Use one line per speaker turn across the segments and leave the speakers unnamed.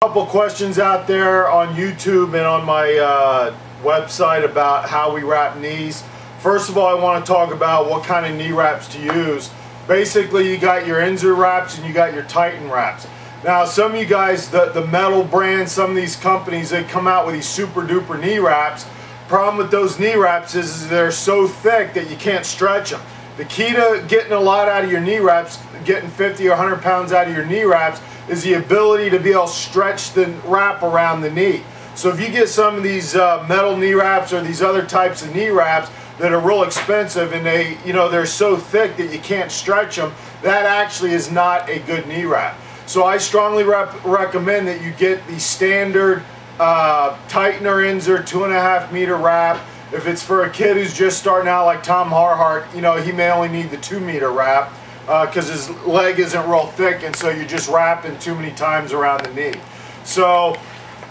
Couple questions out there on YouTube and on my website about how we wrap knees. First of all, I want to talk about what kind of knee wraps to use. Basically, you got your Inzer wraps and you got your Titan wraps. Now, some of you guys, the metal brands, some of these companies, they come out with these super duper knee wraps. Problem with those knee wraps is they're so thick that you can't stretch them. The key to getting a lot out of your knee wraps, getting 50 or 100 pounds out of your knee wraps, is the ability to be able to stretch the wrap around the knee. So if you get some of these metal knee wraps or these other types of knee wraps that are real expensive and they're so thick that you can't stretch them, that actually is not a good knee wrap. So I strongly recommend that you get the standard Titan or Inzer 2.5 meter wrap. If it's for a kid who's just starting out like Tom Harhart, he may only need the 2 meter wrap because his leg isn't real thick, and so you're just wrapping too many times around the knee. So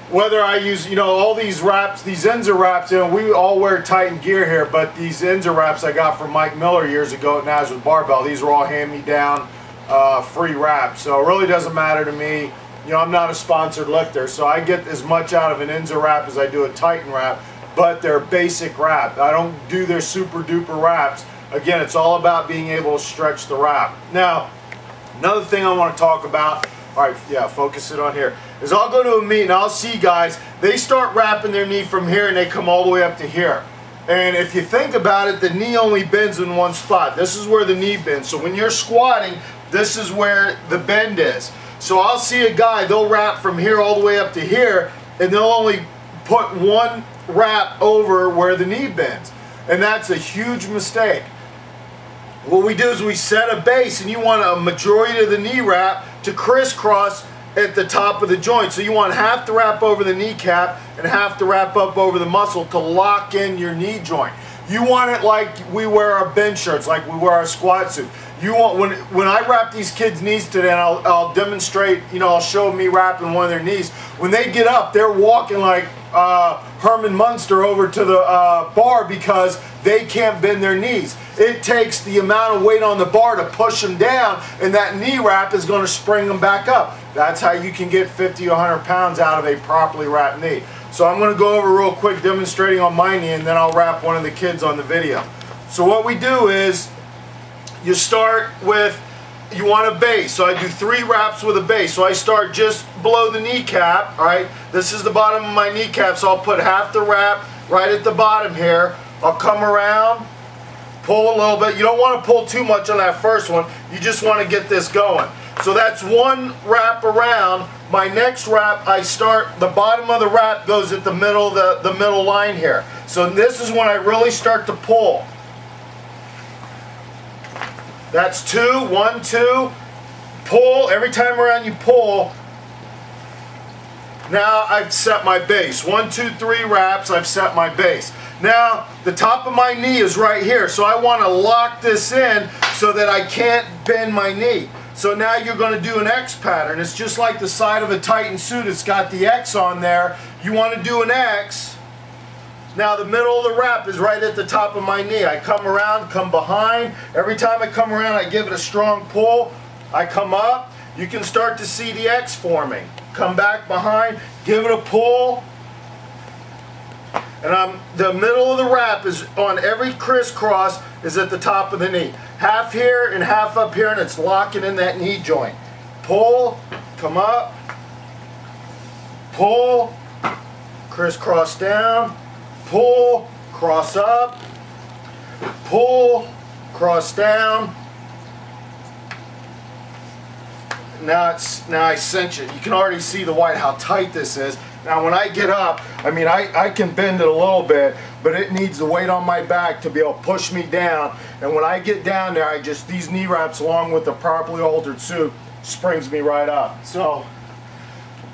whether I use, all these wraps, these Inzer wraps, we all wear Titan gear here, but these Inzer wraps I got from Mike Miller years ago at Nazareth Barbell. These are all hand-me-down free wraps, so it really doesn't matter to me. I'm not a sponsored lifter, so I get as much out of an Inzer wrap as I do a Titan wrap, but they're basic wrap. I don't do their super duper wraps. Again, it's all about being able to stretch the wrap. Now, another thing I want to talk about, all right, yeah, focus it on here, is I'll go to a meet and I'll see guys, they start wrapping their knee from here and they come all the way up to here. And if you think about it, the knee only bends in one spot. This is where the knee bends. So when you're squatting, this is where the bend is. So I'll see a guy, they'll wrap from here all the way up to here, and they'll only put one wrap over where the knee bends. And that's a huge mistake. What we do is we set a base, and you want a majority of the knee wrap to crisscross at the top of the joint. So you want half the wrap over the kneecap and half the wrap up over the muscle to lock in your knee joint. You want it like we wear our bench shirts, like we wear our squat suit. You want, when I wrap these kids' knees today, and I'll demonstrate, I'll show me wrapping one of their knees. When they get up, they're walking like Herman Munster over to the bar because they can't bend their knees. It takes the amount of weight on the bar to push them down, and that knee wrap is going to spring them back up. That's how you can get 50 or 100 pounds out of a properly wrapped knee. So I'm going to go over real quick demonstrating on my knee, and then I'll wrap one of the kids on the video. So what we do is, you start with, you want a base. So I do 3 wraps with a base. So I start just below the kneecap, all right? This is the bottom of my kneecap, so I'll put half the wrap right at the bottom here. I'll come around, pull a little bit. You don't want to pull too much on that first one. You just want to get this going. So that's one wrap around. My next wrap, I start, the bottom of the wrap goes at the middle, the middle line here. So this is when I really start to pull. That's 2, 1, 2, pull. Every time around you pull. Now I've set my base. 1, 2, 3 wraps, I've set my base. Now the top of my knee is right here, so I want to lock this in so that I can't bend my knee. So now you're going to do an X pattern. It's just like the side of a Titan suit. It's got the X on there. You want to do an X. Now the middle of the wrap is right at the top of my knee. I come around, come behind. Every time I come around, I give it a strong pull. I come up. You can start to see the X forming. Come back behind, give it a pull. And the middle of the wrap is on every crisscross is at the top of the knee. Half here and half up here, and it's locking in that knee joint. Pull, come up, pull, crisscross down, pull, cross up, pull, cross down. Now I cinch it. You can already see the white, how tight this is. Now when I get up, I can bend it a little bit, but it needs the weight on my back to be able to push me down. And when I get down there, these knee wraps along with the properly altered suit springs me right up. So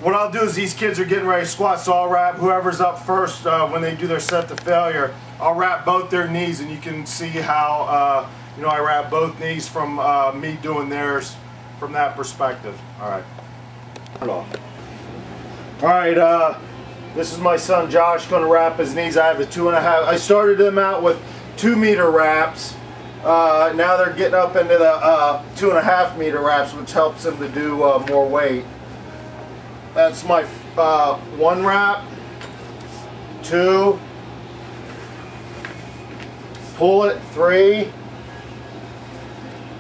what I'll do is these kids are getting ready to squat, so I'll wrap whoever's up first when they do their set to failure. I'll wrap both their knees, and you can see how I wrap both knees from me doing theirs from that perspective. All right. All right. This is my son Josh going to wrap his knees. I have a 2.5. I started them out with 2 meter wraps. Now they're getting up into the 2.5 meter wraps, which helps them to do more weight. That's my 1 wrap, 2, pull it, 3.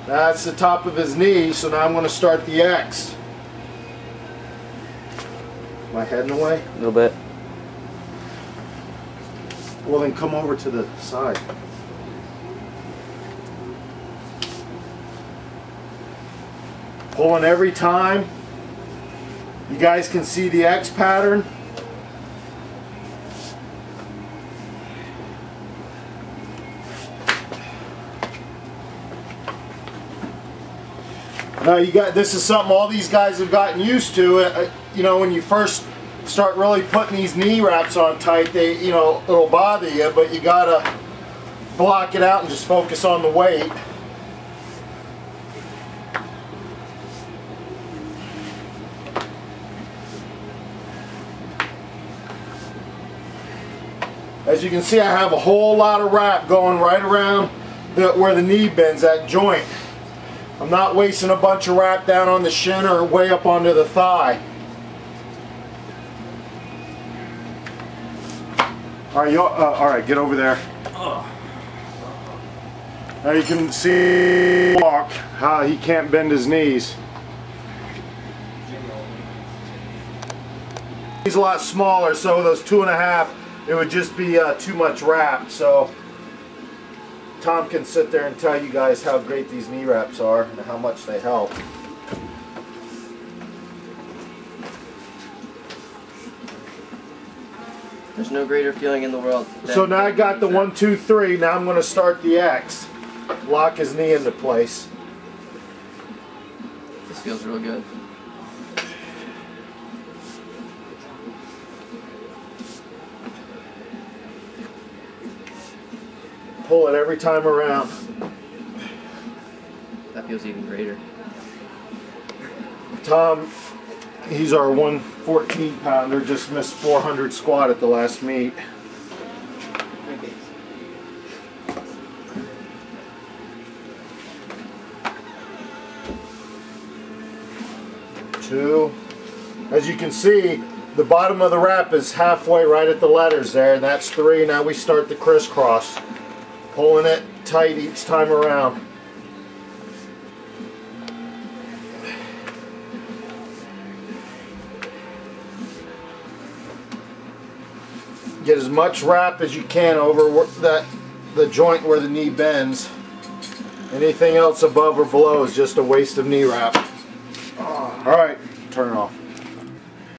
That's the top of his knee, so now I'm going to start the X. My head in the way?
A little bit.
Well, then come over to the side. Pulling every time. You guys can see the X pattern. Now you got, this is something all these guys have gotten used to. You know, when you first start really putting these knee wraps on tight, you know, it'll bother you, but you gotta block it out and just focus on the weight. As you can see, I have a whole lot of wrap going right around where the knee bends, that joint. I'm not wasting a bunch of wrap down on the shin or way up onto the thigh. All right, get over there. Now you can see walk how he can't bend his knees. He's a lot smaller, so those 2.5, it would just be too much wrap. So Tom can sit there and tell you guys how great these knee wraps are and how much they help.
There's no greater feeling in the world.
So now I got the 1, 2, 3. Now I'm going to start the X. Lock his knee into place.
This feels real good.
Pull it every time around.
That feels even greater.
Tom, he's our 114 pounder, just missed 400 squat at the last meet. Two. As you can see, the bottom of the wrap is halfway right at the letters there, and that's 3. Now we start the crisscross. Pulling it tight each time around. Get as much wrap as you can over the joint where the knee bends. Anything else above or below is just a waste of knee wrap. Alright, turn it off.